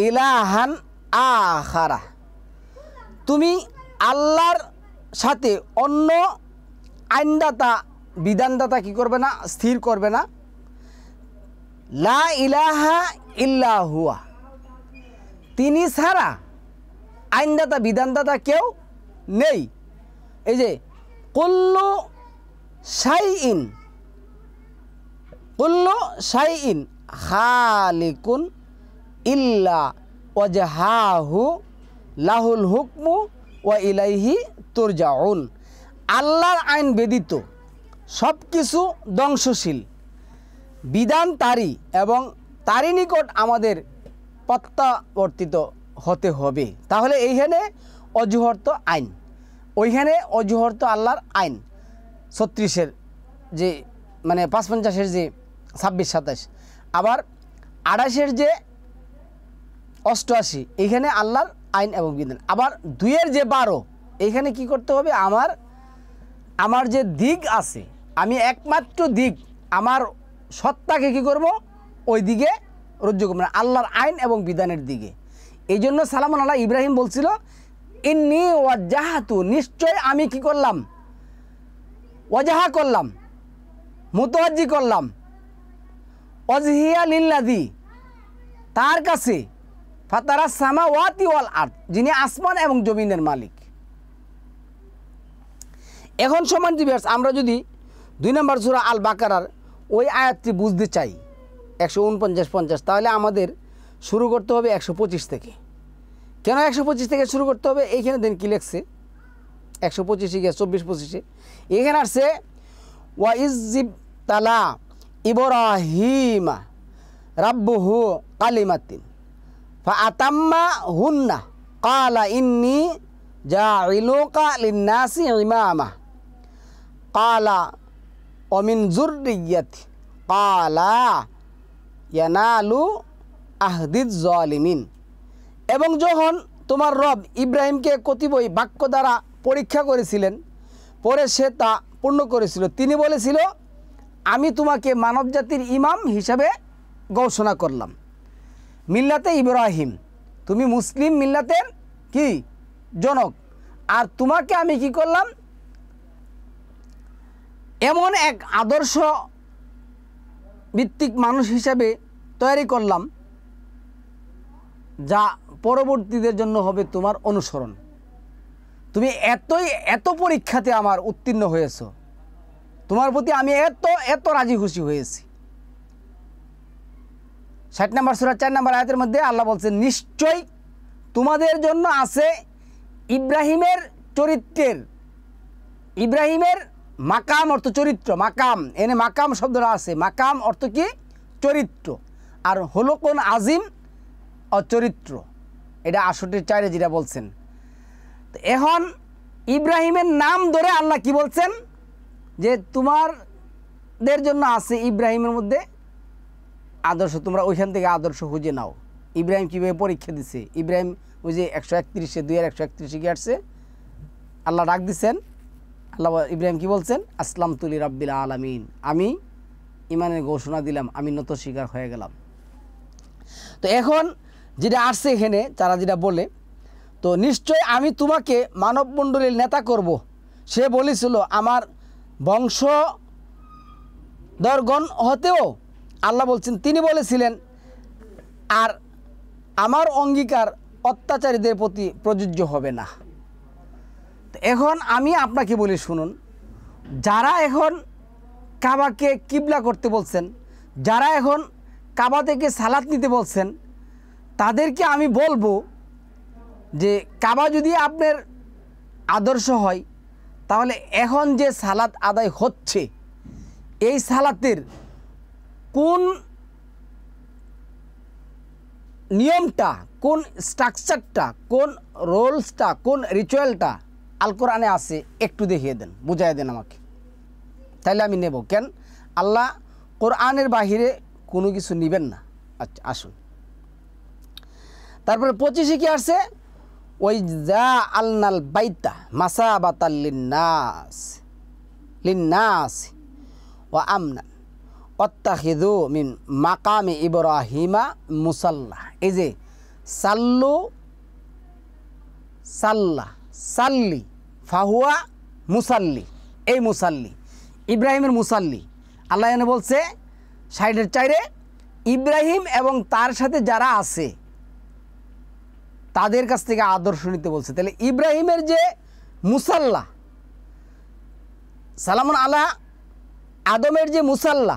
ইলাহান আখারা, তুমি আল্লাহর সাথে অন্য আইনদাতা বিধানদাতা কি করবে না, স্থির করবে না। লা ইলাহা ইল্লা হুয়া, তিনি ছাড়া আইনদাতা বিধানদাতা কেউ নেই। এই যে কুল্লু শাইইন খালিকুন ইল্লা ওয়াজহাহু লাহুল হুকমু ওয়া ইলাইহি তুরজাউন, আল্লাহর আইন ব্যতীত সব কিছু ধ্বংসশীল, বিধান তারই এবং তারই নিকট আমাদের প্রত্যাবর্তিত হতে হবে। তাহলে এইখানে অজুহর্ত আইন, ওইখানে অজুহর্ত আল্লাহর আইন 36-এর যে মানে 55-এর যে 26-27, আবার 28-এর যে 88, এইখানে আল্লাহর আইন এবং বিধান। আবার 2-এর যে 12, এইখানে কি করতে হবে, আমার যে দিক আছে, আমি একমাত্র দিক আমার সত্তাকে কি করব, ওই দিকে রুজু করব, আল্লাহর আইন এবং বিধানের দিকে। এই জন্য সালামুন আলা ইব্রাহিম বলছিল ইন্নী ওয়াজ্জাহাতু, নিশ্চয় আমি কি করলাম, ওয়াজাহা করলাম, মুতাওয়াজ্জি করলাম, ওয়াজহিয়া লিল্লাযী, তার কাছে, ফাতারাস সামাওয়াতি ওয়াল আরদ, যিনি আসমান এবং জমিনের মালিক। এখন সম্মানিত ভিউয়ার্স, আমরা যদি 2 নম্বর সূরা আল বাকারার ওই আয়াতটি বুঝতে চাই 149-50, তাহলে আমাদের শুরু করতে হবে 125 থেকে। কেন 125 থেকে শুরু করতে হবে, এইখানে দেন কি লেখছে 125 গিয়ে 24-25, এখানে আসছে ওয়া ইযিব তালা ইব্রাহিমা রাব্বুহু কালিমাতিন ফাআতাম্মা হুন্না ক্বালা ইন্নী জাইলুকা লিন্নাসি ইমামা ক্বালা ওয়া মিন যুররিয়্যাতি ক্বালা ইয়ানালু আহদিজ জালিমিন। এবং যখন তোমার রব ইব্রাহিমকে কতিপয় বাক্য দ্বারা পরীক্ষা করেছিলেন, পরে সে তা পূর্ণ করেছিল, তিনি বলেছিল আমি তোমাকে মানবজাতির ইমাম হিসাবে ঘোষণা করলাম, মিল্লাতে ইব্রাহিম, তুমি মুসলিম মিল্লাতের কি জনক, আর তোমাকে আমি কি করলাম, এমন এক আদর্শ ভিত্তিক মানুষ হিসাবে তৈরি করলাম যা পরবর্তীদের জন্য হবে তোমার অনুসরণ। তুমি এত পরীক্ষাতে আমার উত্তীর্ণ হয়েছ, তোমার প্রতি আমি এত রাজি খুশি হয়েছি। 60 নম্বর সূরা 4 নম্বর আয়াতের মধ্যে আল্লাহ বলছেন, নিশ্চয় তোমাদের জন্য আছে ইব্রাহিমের চরিত্রের, ইব্রাহিমের মাকাম অর্থ চরিত্র, মাকাম এনে মাকাম শব্দটা আছে, মাকাম অর্থ কি চরিত্র, আর হলুকুন আজিম চরিত্র, এটা 68-4 যেটা বলছেন। তো এখন ইব্রাহিমের নাম ধরে আল্লাহ কি বলছেন, যে তোমাদের জন্য আছে ইব্রাহিমের মধ্যে আদর্শ, তোমরা ওইখান থেকে আদর্শ খুঁজে নাও। ইব্রাহিম কীভাবে পরীক্ষা দিছে, ইব্রাহিম ওই যে 131-এ 2-131 কি আসছে, আল্লাহ ডাক দিচ্ছেন, আল্লাহ ইব্রাহিম কি বলছেন, আসলাম তুলি রাব্বিল আলামিন, আমি ইমানের ঘোষণা দিলাম, আমি নত স্বীকার হয়ে গেলাম। তো এখন যেটা আসছে এখানে তারা যেটা বলে, তো নিশ্চয় আমি তোমাকে মানবমণ্ডলীর নেতা করব, সে বলেছিল আমার বংশধরগণ হতেও, আল্লাহ বলছেন তিনি বলেছিলেন, আর আমার অঙ্গীকার অত্যাচারীদের প্রতি প্রযোজ্য হবে না। তো এখন আমি আপনাকে বলি শুনুন, যারা এখন কাবাকে কিবলা করতে বলছেন, যারা এখন কাবা থেকে সালাত নিতে বলছেন, তাদেরকে আমি বলবো যে কাবা যদি আপনার আদর্শ হয়, তাহলে এখন যে সালাত আদায় হচ্ছে, এই সালাতের কোন নিয়মটা, কোন স্ট্রাকচারটা, কোন রোলসটা, কোন রিচুয়ালটা আল কোরআনে আছে একটু দেখিয়ে দেন, বুঝাই দেন আমাকে, তাইলে আমি নেব। কেন আল্লাহ কোরআনের বাহিরে কোনো কিছু নেবেন না। আচ্ছা আসুন, তারপরে 25-এ কি আসছে, ওই যা আলনাল বাইতা মাসাবাতাল লিন্নাস ওয়া আমনান ওয়াত্তাখিযু মিন মাকামি ইব্রাহিমা মুসাল্লা। এই যে সাল্লি ফাহুয়া মুসাল্লি, এই মুসাল্লি ইব্রাহিমের মুসাল্লি, আল্লাহ এনে বলছে 60-4 ইব্রাহিম এবং তার সাথে যারা আছে তাদের কাছ থেকে আদর্শ নিতে বলছে। তাহলে ইব্রাহিমের যে মুসাল্লা, সালামুন আলা আদমের যে মুসাল্লা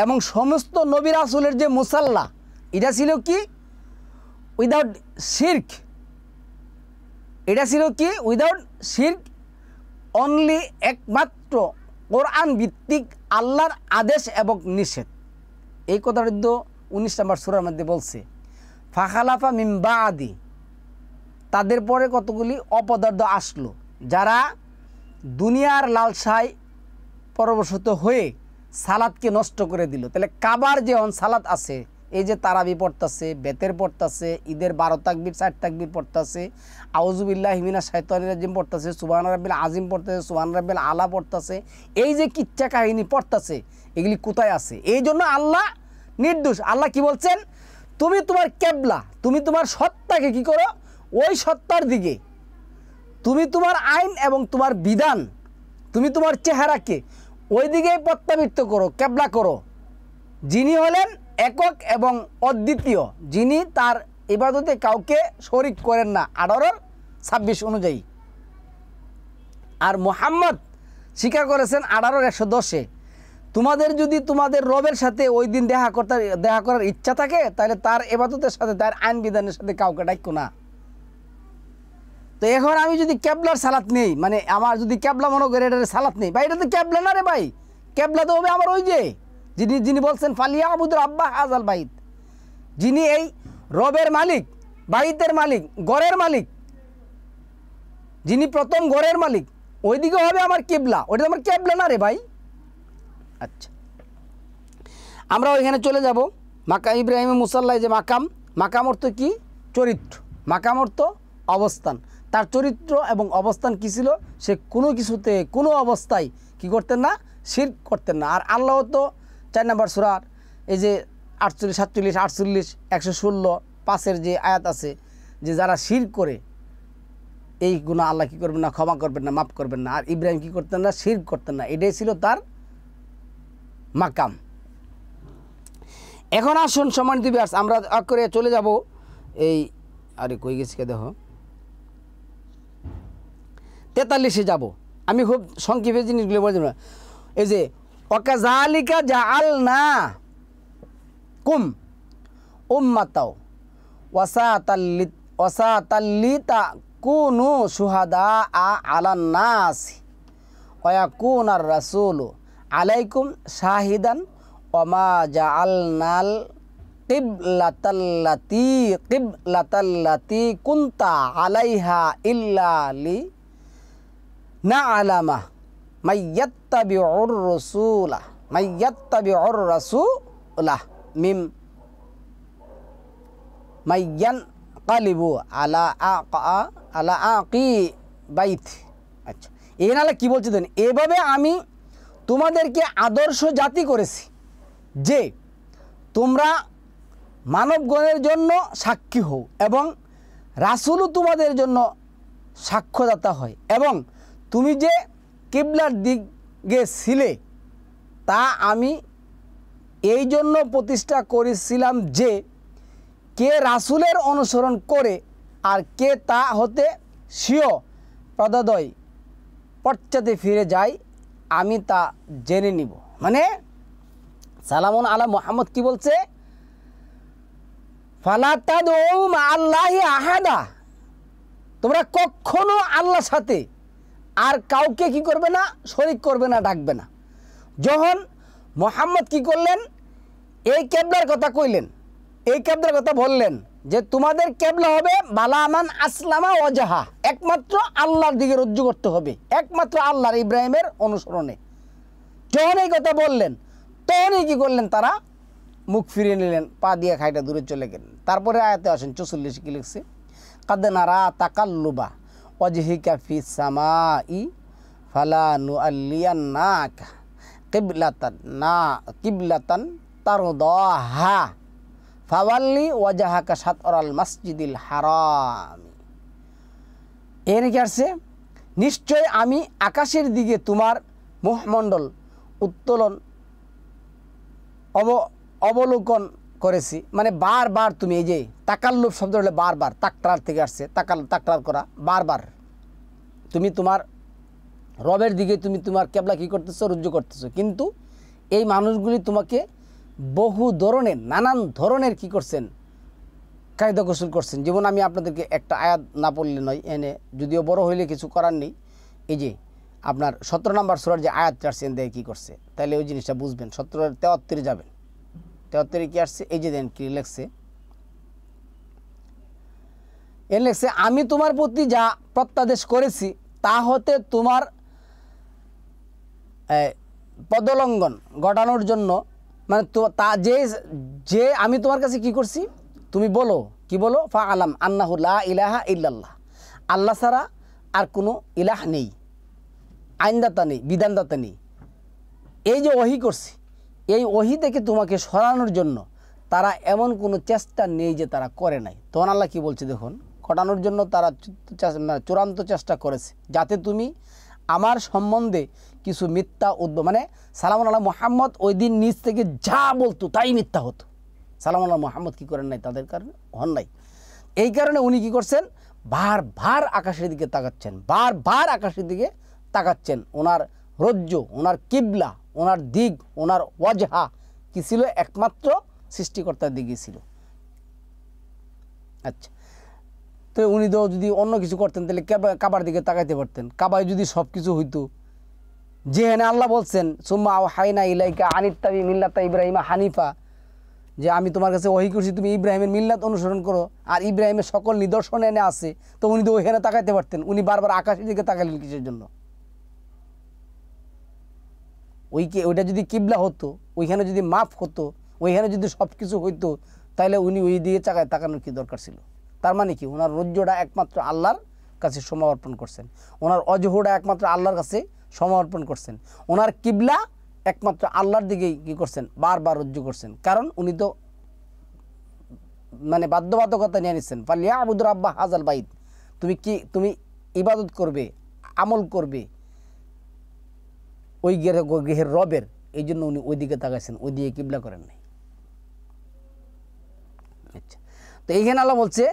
এবং সমস্ত নবী রাসূলের যে মুসাল্লা, এটা ছিল কি উইদাউট শিরক, এটা ছিল কি উইদাউট শিরক, অনলি একমাত্র কোরআন ভিত্তিক আল্লাহর আদেশ এবং নিষেধ। এই কথাটা তো 19 নম্বর সূরার মধ্যে বলছে, ফাখালাফা মিন বাদি, তাদের পরে কতগুলি অপদার্থ আসলো, যারা দুনিয়ার লালসায় পরবশত হয়ে সালাতকে নষ্ট করে দিল। তাহলে কাবার যে সালাত আছে, এই যে তারাবি পড়তেছে, বেতের পড়তেছে, ঈদের 12 তাকবীর 4 তাকবীর পড়তেছে, আউযুবিল্লাহি মিনাশ শাইতানির রাজিম পড়তেছে, সুবহান রাব্বিল আজিম পড়তেছে, সুবহান রাব্বিল আলা পড়তেছে, এই যে কিচ্ছা কাহিনী পড়তেছে, এগুলি কোথায় আছে? এই জন্য আল্লাহ নির্দোষ। আল্লাহ কি বলছেন, তুমি তোমার কেবলা, তুমি তোমার সত্তাকে কি করো, ওই সত্তার দিকে, তুমি তোমার আইন এবং তোমার বিধান, তুমি তোমার চেহারাকে ওই দিকেই প্রত্যাবৃত্ত করো, কেবলা করো, যিনি হলেন একক এবং অদ্বিতীয়, যিনি তার ইবাদতে কাউকে শরিক করেন না, 18-26 অনুযায়ী। আর মুহাম্মদ স্বীকার করেছেন 18-110-এ, তোমাদের যদি তোমাদের রবের সাথে ওই দিন দেখা করার ইচ্ছা থাকে, তাহলে তার ইবাদতের সাথে, তার আইন বিধানের সাথে কাউকে ডাকো না। তো এখন আমি যদি ক্যাবলার সালাত নেই, মানে আমার যদি ক্যাবলা মনে করে এটার সালাত নেই, ভাই এটা তো ক্যাবলা না রে ভাই, ক্যাবলা তো হবে আমার ওই যে যিনি বলছেন ফালিয়া আবুদুর আব্বা হাজাল বাইত, যিনি এই রবের মালিক, বাইতের মালিক, গড়ের মালিক, যিনি প্রথম গড়ের মালিক, ওইদিকে হবে আমার কেবলা, ওইটা আমার ক্যাবলা না রে ভাই। আচ্ছা, আমরা ওইখানে চলে যাব। মাকাম ইব্রাহিমের মুসাল্লায় যে মাকাম অর্থ কি, চরিত্র, মাকাম অর্থ অবস্থান, তার চরিত্র এবং অবস্থান কি ছিল, সে কোনো কিছুতে কোনো অবস্থায় কি করতেন না, শিরক করতেন না। আর আল্লাহ তো 4 নম্বর সূরার এই যে 48, 47, 48, 116, 5-এর যে আয়াত আছে, যে যারা শিরক করে এই গুনাহ আল্লাহ কি করবেন না, ক্ষমা করবেন না, মাফ করবেন না। আর ইব্রাহিম কি করতেন না, শিরক করতেন না, এটাই ছিল তার মাকাম। এখন আসুন সম্মানিত ভিউয়ার্স, আমরা করে চলে যাব এই, আরে কই গেছি কে দেখো, 43-এ যাব। আমি খুব সংক্ষেপে জিনিসগুলো বলে দেব। এই যে ওয়াকাযালিকা জাআলনাকুম উম্মাতাও ওয়াসাতাল্লিতা কুনু শুহাদা আলান নাস ওয়াকুনার রাসূলু আলাইকুম শাহিদান ওমা জাআলনাল কিবলাতাল্লাতি কুনতা আলাইহা ইল্লা লি না'লামা মাইয়াত্তাবিউর রাসূলা মিম মাইয়ান কালিবু আলা আকি বাইত। আচ্ছা, এখানে কি বলছে দেন, এভাবে আমি তোমাদেরকে আদর্শ জাতি করেছি যে তোমরা মানবগণের জন্য সাক্ষী হও এবং রাসূলও তোমাদের জন্য সাক্ষ্যদাতা হয়, এবং তুমি যে কিবলার দিকে ছিলে তা আমি এই জন্য প্রতিষ্ঠা করেছিলাম যে কে রাসূলের অনুসরণ করে আর কে তা হতে স্বীয় পদাদয় পশ্চাতে ফিরে যায় আমি তা জেনে নিব। মানে সালামুন আলা মুহাম্মদ কি বলছে, ফালা তাদউ মা আল্লাহি আহাদা, তোমরা কখনো আল্লাহর সাথে আর কাউকে কি করবে না, শরীক করবে না, ডাকবে না। যখন মুহাম্মদ কি করলেন, এই কেবলার কথা কইলেন, এই কেবলার কথা বললেন যে তোমাদের কেবলা হবে বালামান আসলামা ওয়াজাহা, একমাত্র আল্লাহর দিকে রুজু করতে হবে, একমাত্র আল্লাহর ইব্রাহিমের অনুসরণে। যখন এই কথা বললেন তখনই কি করলেন, তারা মুখ ফিরিয়ে নিলেন, পা দিয়ে খাইটা দূরে চলে গেলেন। তারপরে আয়াতে আসেন 44 কি লিখছে, কাদ নারা তাকাল্লুবা ওয়াজহিকা ফিস সামাই ফালা নুআল্লিয়ান্নাকা কিবলাতান তারদাহা ফাওয়াল্লি ওয়াজহাকা শাতরাল মসজিদিল হারাম। এর কি আসছে, নিশ্চয় আমি আকাশের দিকে তোমার মুখমণ্ডল উত্তোলন অবলোকন করেছি। মানে বারবার তুমি এই যে তাকাল্লুব শব্দ হলে বারবার, তাকরার থেকে আসছে, তাকরার করা, বারবার তুমি তোমার রবের দিকে তুমি তোমার কেবলা কী করতেছো, রুজু করতেছো। কিন্তু এই মানুষগুলি তোমাকে বহু ধরনের নানান ধরনের কি করছেন, কায়দা কৌশল করছেন। যেমন আমি আপনাদেরকে একটা আয়াত না পড়লে নয়, এনে যদিও বড় হইলে কিছু করার নেই, এই যে আপনার 17 নম্বর সূরার যে আয়াতটা আসছে এন দিয়ে কী করছে, তাহলে ওই জিনিসটা বুঝবেন। 73 যাবেন, 73 কি আসছে, এই যে দেন কি লেখছে, এর লেখছে আমি তোমার প্রতি যা প্রত্যাদেশ করেছি তা হতে তোমার পদলঙ্ঘন ঘটানোর জন্য, মানে তো তা যে আমি তোমার কাছে কি করছি, তুমি বলো, কি বলো, ফা আলাম আন্নাহু লা ইলাহা ইল্লাল্লাহ, আল্লাহ ছাড়া আর কোনো ইলাহ নেই, আইনদাতা নেই, বিধানদাতা নেই। এই যে ওহী করছি, এই ওহী থেকে তোমাকে সরানোর জন্য তারা এমন কোনো চেষ্টা নেই যে তারা করে নাই। তখন আল্লাহ কি বলছে দেখুন, ঘটানোর জন্য তারা চূড়ান্ত চেষ্টা করেছে যাতে তুমি আমার সম্বন্ধে কিছু মিথ্যা মানে সালামুন আলা মুহাম্মদ ওই দিন নিজ থেকে যা বলতো তাই মিথ্যা হতো। সালামুন আলা মুহাম্মদ কী করেন নাই, তাদের কারণে হন নাই। এই কারণে উনি কী করছেন, বারবার আকাশের দিকে তাকাচ্ছেন, বারবার আকাশের দিকে তাকাচ্ছেন। ওনার রজ্জু, ওনার কিবলা, ওনার দিক, ওনার ওয়াজহা কি ছিল, একমাত্র সৃষ্টিকর্তার দিকে ছিল। আচ্ছা, তো উনি তো যদি অন্য কিছু করতেন তাহলে কাবার দিকে তাকাইতে পারতেন। কাবায় যদি সব কিছু হইতো, যেখানে আল্লাহ বলছেন সুম্মা আওহাইনা ইলাইকা আনিত্তাবি মিল্লাতা ইব্রাহিমা হানিফা, যে আমি তোমার কাছে ওহী করছি তুমি ইব্রাহিমের মিল্লাত অনুসরণ করো, আর ইব্রাহিমের সকল নিদর্শন এনে আছে, তো উনি তো ওইখানে তাকাইতে পারতেন। উনি বারবার আকাশের দিকে তাকালেন কিসের জন্য? ওইটা যদি কিবলা হতো, ওইখানে যদি মাফ হতো, ওইখানে যদি সব কিছু হইতো, তাহলে উনি ওই দিকে তাকানোর কি দরকার ছিল? তার মানে কি, ওনার রজ্জুটা একমাত্র আল্লাহর কাছে সমর্পণ করছেন, ওনার অজহুটা একমাত্র আল্লাহর কাছে সমর্পণ করছেন, ওনার কিবলা একমাত্র আল্লাহর দিকেই কী করছেন, বারবার রজ্জু করছেন। কারণ উনি তো মানে বাধ্যবাধকতা নিয়ে নিচ্ছেন, ফালিয়াবুদু রাব্বা হাযাল বাইত, তুমি ইবাদত করবে, আমল করবে ওই গৃহের রবের। এই জন্য উনি ওই দিকে তাকাইছেন, ওই দিকে কিবলা করেন নাই। আচ্ছা, তো এইখানে আল্লাহ বলছে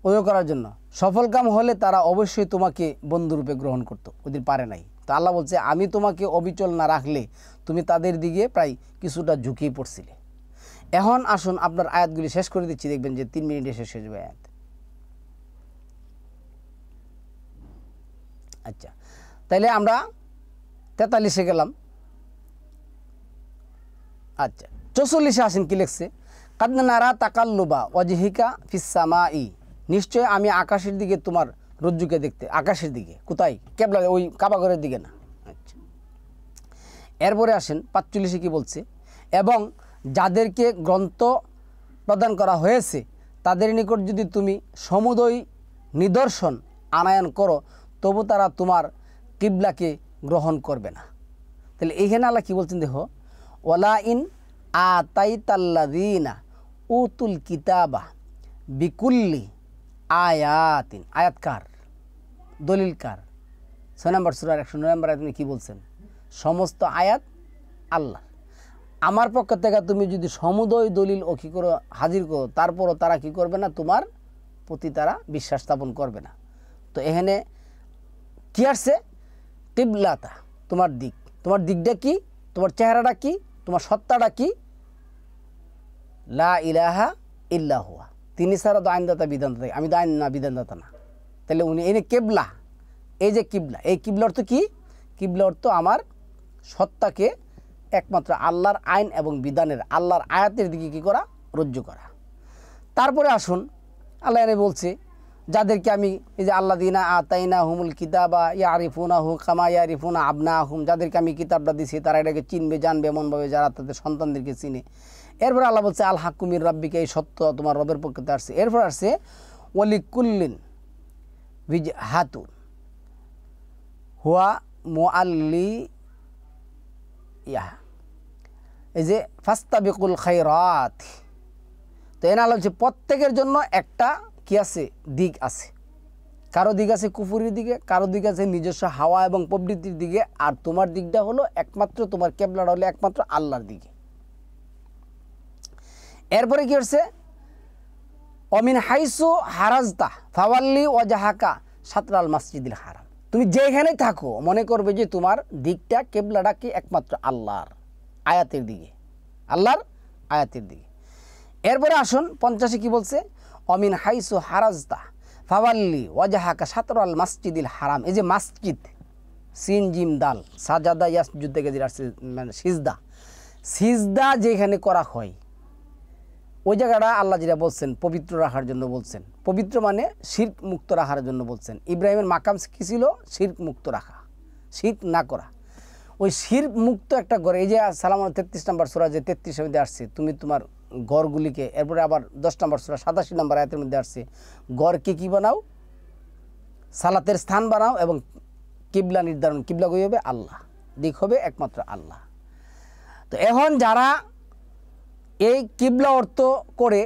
ওই করার জন্য সফল কাম হলে তারা অবশ্যই তোমাকে বন্ধুরূপে গ্রহণ করতো, ওদের পারে নাই। তো আল্লাহ বলছে আমি তোমাকে অবিচল না রাখলে তুমি তাদের দিকে প্রায় কিছুটা ঝুঁকিয়ে পড়ছিলে, এখন আসুন আপনার আয়াতগুলি শেষ করে দিচ্ছি, দেখবেন যে 3 মিনিটে শেষ হয়ে যাবে আয়াত। আচ্ছা, তাইলে আমরা 43-এ গেলাম। আচ্ছা, 44-এ আসেন কি লিখছে, কাদ নারা তাকাল্লুবা ওয়াজহিকা ফিস সামাই, নিশ্চয় আমি আকাশের দিকে তোমার রজ্জুকে দেখতে। আকাশের দিকে কোথায়? কেবলা, ওই কাবাঘরের দিকে না। আচ্ছা, এরপরে আসেন 45-এ কি বলছে, এবং যাদেরকে গ্রন্থ প্রদান করা হয়েছে তাদের নিকট যদি তুমি সমুদয় নিদর্শন আনায়ন করো তবু তারা তোমার কিবলাকে গ্রহণ করবে না। তাহলে এইখানে আল্লাহ কী বলছেন দেখো, ওয়ালা ইন আতাইতাল্লাযীনা উতুল কিতাবা বিকুল্লি আয়াতিন, আয়াতকার দলিলকার 6 নম্বর সূরার 109 নম্বর আয়াতে কী বলছেন, সমস্ত আয়াত আল্লাহ। আমার পক্ষ থেকে তুমি যদি সমুদয় দলিল ও কী করো হাজির করো, তারপরও তারা কি করবে না, তোমার প্রতি তারা বিশ্বাস স্থাপন করবে না। তো এখানে কি আসছে, কিবলাতা, তোমার দিক, তোমার দিকটা কি, তোমার চেহারাটা কি, তোমার সত্তাটা কি, লা ইলাহা ইল্লা হুয়া, তিনি ছাড়া তো আইনদাতা বিধানদাতা, আমি তো আইন না বিধানদাতা না। তাহলে উনি এনে কেবলা, এই যে কিবলা, এই কিবলা অর্থ কি, কিবলা অর্থ আমার সত্তাকে একমাত্র আল্লাহর আইন এবং বিধানের, আল্লাহর আয়াতের দিকে কি করা, রজ্জু করা। তারপরে আসুন আল্লাহ এনে বলছে যাদেরকে আমি, এই যে আল্লাযীনা আতাইনা হুমুল কিতাবা ইয়ারিফুনাহু কামা ইয়ারিফুনা আবনাহুম, যাদেরকে আমি কিতাবটা দিছি তারা এটাকে চিনবে জানবে এমনভাবে যারা তাদের সন্তানদেরকে চিনে। এরপরে আল্লাহ বলছে আল হাক্কু মির রাব্বিকা, এই সত্য তোমার রবের পক্ষ থেকে আসছে। এরপর আসছে ওয়ালিকুল্লিন বিজহাতুন হুয়া মুআল্লি ইয়া, এই যে ফাস্তাবিকুল খায়রাত। তো এনে আল্লাহ বলছে প্রত্যেকের জন্য একটা কি আছে, দিক আছে। কারো দিক আছে কুফুরির দিকে, কারো দিক আছে নিজস্ব হাওয়া এবং প্রবৃত্তির দিকে, আর তোমার দিকটা হলো একমাত্র, তোমার কেবলাটা হলো একমাত্র আল্লাহর দিকে। এরপরে কি হচ্ছে, অমিন হাইসু হারাজতা ফাওয়াল্লি ওয়াজহাকা শাতরাল মাসজিদিল হারাম, তুমি যেখানে থাকো মনে করবে যে তোমার দিকটা, কেবলাটা কি একমাত্র আল্লাহর আয়াতের দিকে, আল্লাহর আয়াতের দিকে। এরপরে আসুন 50-এ কি বলছে, অমিন হাইসু হারাজতা ফাওয়াল্লি ওয়াজহাকা শাতরাল মাসজিদিল হারাম, এই যে মাসজিদ, সিন জিম দাল, সাজাদা ইয়াসজুদ থেকে যেটা আসছে মানে সিজদা, সিজদা যেখানে করা হয় ওই জায়গাটা আল্লাহ যেটা বলছেন পবিত্র রাখার জন্য বলছেন, পবিত্র মানে শিরক মুক্ত রাখার জন্য বলছেন। ইব্রাহিমের মাকাম কী ছিল, শিরক মুক্ত রাখা, শিরক না করা। ওই শিরক মুক্ত একটা ঘর, এই যে সালাম 33 নম্বর সূরা যে 33 মধ্যে আসছে, তুমি তোমার ঘরগুলিকে, এরপরে আবার 10 নম্বর সূরা 87 নম্বর আয়াতের মধ্যে আসছে, ঘরকে কী বানাও, সালাতের স্থান বানাও এবং কিবলা নির্ধারণ, কিবলা কই হবে, আল্লাহ, দিক হবে একমাত্র আল্লাহ। তো এখন যারা এই কিবলা অর্থ করে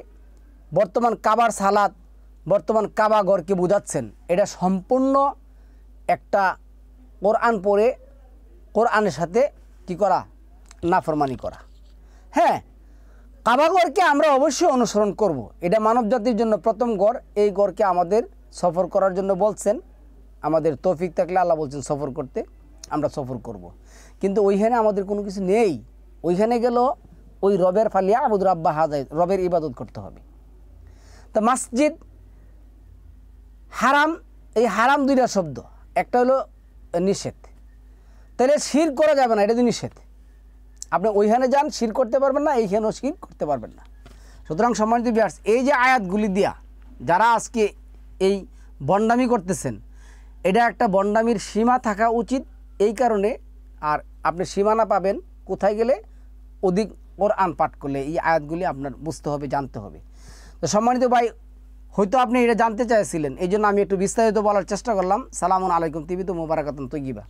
বর্তমান কাবার সালাত, বর্তমান কাবা ঘরকে বোঝাচ্ছেন, এটা সম্পূর্ণ একটা কোরআন পড়ে কোরআনের সাথে কি করা, নাফরমানি করা। হ্যাঁ, কাবা ঘরকে আমরা অবশ্যই অনুসরণ করব, এটা মানব জাতির জন্য প্রথম ঘর, এই ঘরকে আমাদের সফর করার জন্য বলছেন, আমাদের তৌফিক থাকলে আল্লাহ বলছেন সফর করতে, আমরা সফর করব। কিন্তু ওইখানে আমাদের কোনো কিছু নেই, ওইখানে গেল ওই রবের ফালিয়া আবুদ রাব্বা হাজাই, রবের ইবাদত করতে হবে। তো মসজিদ হারাম, এই হারাম দুইটা শব্দ, একটা হলো নিষেধ, তাহলে শিরক করা যাবে না, এটা তো নিষেধ। আপনি ওইখানে যান শিরক করতে পারবেন না, এইখানেও শিরক করতে পারবেন না। সুতরাং সম্মানিত ভিউয়ার্স, এই যে আয়াতগুলি দিয়া যারা আজকে এই বন্ডামি করতেছেন, এটা একটা বন্ডামির সীমা থাকা উচিত। এই কারণে আর আপনি সীমানা পাবেন কোথায় গেলে, অধিক কোরআন পাঠ করলে এই আয়াতগুলি আপনার বুঝতে হবে, জানতে হবে। তো সম্মানিত ভাই, হয়তো আপনি এটা জানতে চাইছিলেন, এই জন্য আমি একটু বিস্তারিত বলার চেষ্টা করলাম। সালামুন আলাইকুম, তিবিতু মুবারাকাতুন তৈয়িবা।